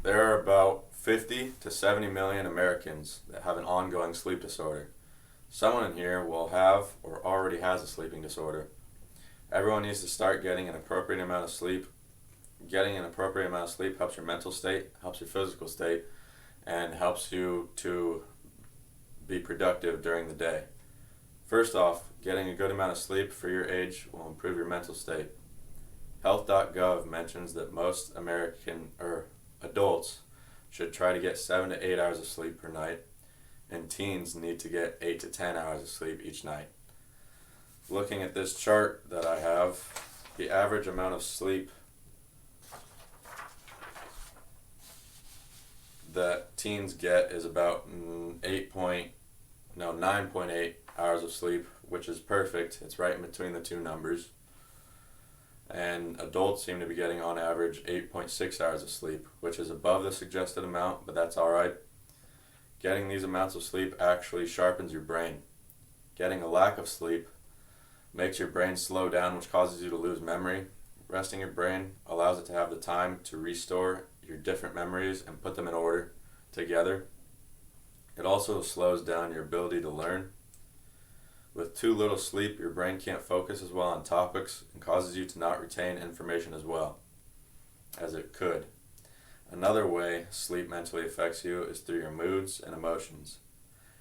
There are about 50 to 70 million Americans that have an ongoing sleep disorder. Someone in here will have or already has a sleeping disorder. Everyone needs to start getting an appropriate amount of sleep. Getting an appropriate amount of sleep helps your mental state, helps your physical state, and helps you to be productive during the day. First off, getting a good amount of sleep for your age will improve your mental state. Health.gov mentions that most American adults should try to get 7 to 8 hours of sleep per night, and teens need to get 8 to 10 hours of sleep each night. Looking at this chart that I have, the average amount of sleep that teens get is about 9.8 hours of sleep, which is perfect. It's right in between the two numbers. And adults seem to be getting on average 8.6 hours of sleep, which is above the suggested amount, but that's alright. Getting these amounts of sleep actually sharpens your brain. Getting a lack of sleep makes your brain slow down, which causes you to lose memory. Resting your brain allows it to have the time to restore your different memories and put them in order together. It also slows down your ability to learn. With too little sleep, your brain can't focus as well on topics and causes you to not retain information as well as it could. Another way sleep mentally affects you is through your moods and emotions.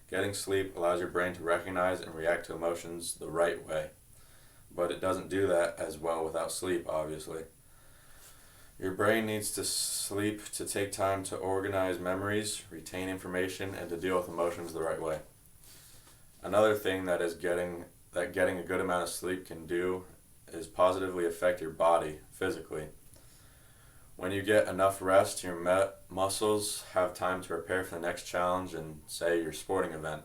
Getting sleep allows your brain to recognize and react to emotions the right way, but it doesn't do that as well without sleep, obviously. Your brain needs to sleep to take time to organize memories, retain information, and to deal with emotions the right way. Another thing that getting a good amount of sleep can do is positively affect your body physically. When you get enough rest, your muscles have time to prepare for the next challenge in, say, your sporting event.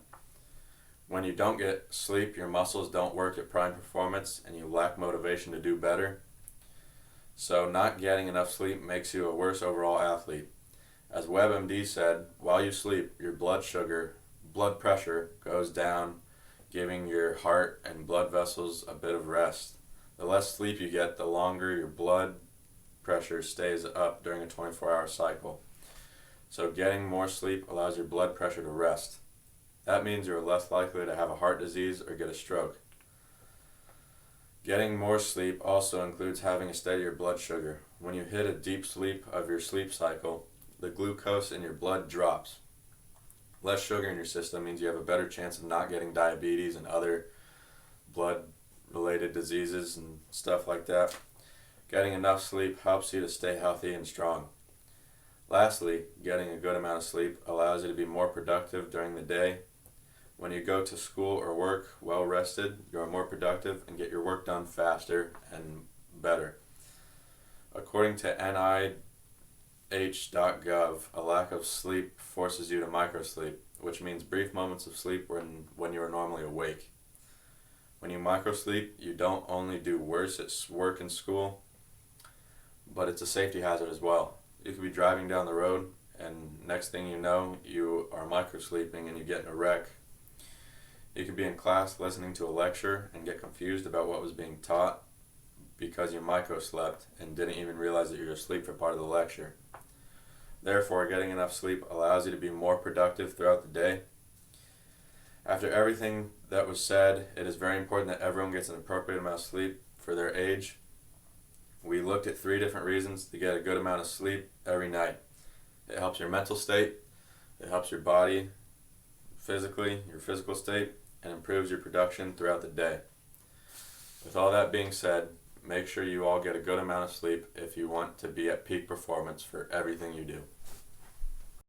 When you don't get sleep, your muscles don't work at prime performance and you lack motivation to do better. So not getting enough sleep makes you a worse overall athlete. As WebMD said, while you sleep, your blood pressure goes down, giving your heart and blood vessels a bit of rest. The less sleep you get, the longer your blood pressure stays up during a 24-hour cycle. So getting more sleep allows your blood pressure to rest. That means you're less likely to have a heart disease or get a stroke. Getting more sleep also includes having a steadier blood sugar. When you hit a deep sleep of your sleep cycle, the glucose in your blood drops. Less sugar in your system means you have a better chance of not getting diabetes and other blood-related diseases and stuff like that. Getting enough sleep helps you to stay healthy and strong. Lastly, getting a good amount of sleep allows you to be more productive during the day. When you go to school or work well rested, you are more productive and get your work done faster and better. According to NIH.gov, a lack of sleep forces you to microsleep, which means brief moments of sleep when you are normally awake. When you microsleep, you don't only do worse at work and school, but it's a safety hazard as well. You could be driving down the road and next thing you know, you are microsleeping and you get in a wreck. You could be in class listening to a lecture and get confused about what was being taught because you microslept and didn't even realize that you were asleep for part of the lecture. Therefore, getting enough sleep allows you to be more productive throughout the day. After everything that was said, it is very important that everyone gets an appropriate amount of sleep for their age. We looked at 3 different reasons to get a good amount of sleep every night. It helps your mental state, it helps your body physically, your physical state, and improves your production throughout the day. With all that being said, make sure you all get a good amount of sleep if you want to be at peak performance for everything you do.